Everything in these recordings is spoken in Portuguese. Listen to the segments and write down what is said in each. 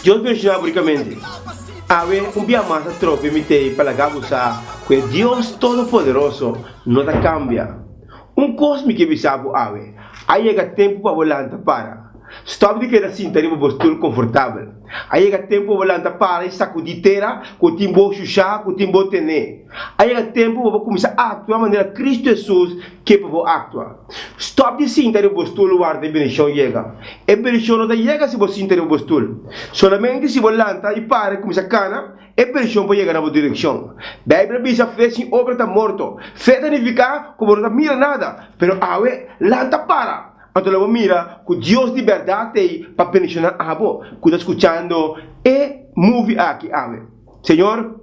Dios menciona públicamente. A ver, un día más a trope mitei para gabusa que Dios Todopoderoso no da cambia. Un cosmic que bisabo ave. Aí chega tempo para volanta para. Stop de querer assim, ter uma postura confortável. Aí chega tempo para volanta para e sacudir terra, com o timbo chuchá, com o timbo tené. Aí chega tempo para começar a atuar de maneira Cristo Jesus que para atuar. Stop de sim ter uma postura lugar de bendição chega. E bendição não chega se você ter uma postura. Solamente se volanta e para começar a cana, e bendição para chegar na boa direção. Bíblia diz a fé sem obra está morto. Fé significa como não mira nada, pero ave lanta para. Então eu mira que Deus de verdade tem para pensionar a abo, que está escutando e movie aqui, ave. Senhor,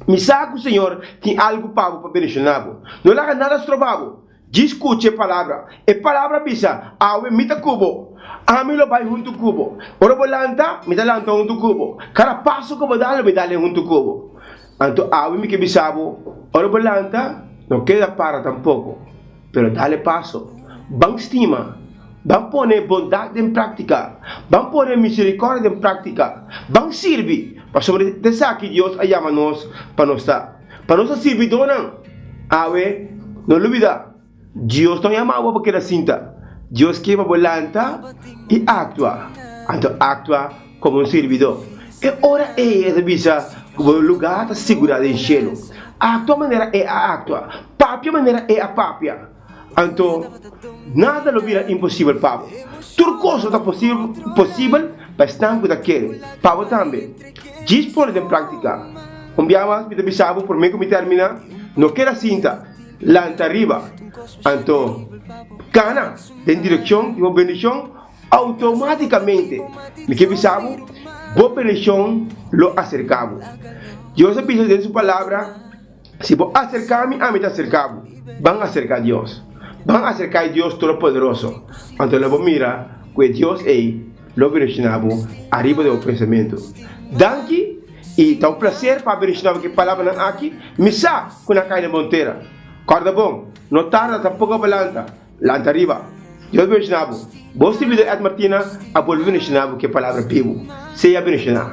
me saco, Senhor, tem algo para pensionar. Não haga nada estrobado. Discute a palavra. E palavra bisa, ave mita cubo. Ami lo vai junto cubo. Ora volanta, me dá lanta junto cubo. Cada passo que eu dá, me dá junto cubo. Então ave me que bisabo, ora volanta, não queda para tampouco. Pero dale passo. Bang estima. Vamos poner bondade em prática. Vamos poner misericórdia em prática. Vamos servir. Para sobre dessa que Deus chama nós para nós estar. Para nós servir dona. Ave, não olvida. Deus não chama para que cinta. Deus quer volanta e atua. Então atua como um servidor. E ora é essa visa como lugar de segurança em cielo. A tua maneira é a atua. Papia maneira é a papia. Então, nada lo vira impossível, Pablo. Tudo coisa está possível para estar com aquele. Pablo também. Dispõe de prática. Enviamos, me avisava, por mim que me termina, não quero cinta, lanta arriba. Então, cana, em direção de uma bendição, automaticamente, me que avisava, boa bendição, lo acercamos. Deus avisa de sua palavra, se vou acercar-me, a mim te acercamos. Van a acercar a Deus. Van a acercar a Dios Todopoderoso. Entonces luego mira que Dios es lo bendicionamos arriba del pensamiento. Danke y está un placer para bendicionar que palabra aquí. Misa con la calle de Montera. Corda bom, no tarda tampoco balanta. Lanta arriba. Dios bendicionamos. Vos te pido Ed Martina a volver bendicionar que palabra vivo. Sea bendicionado.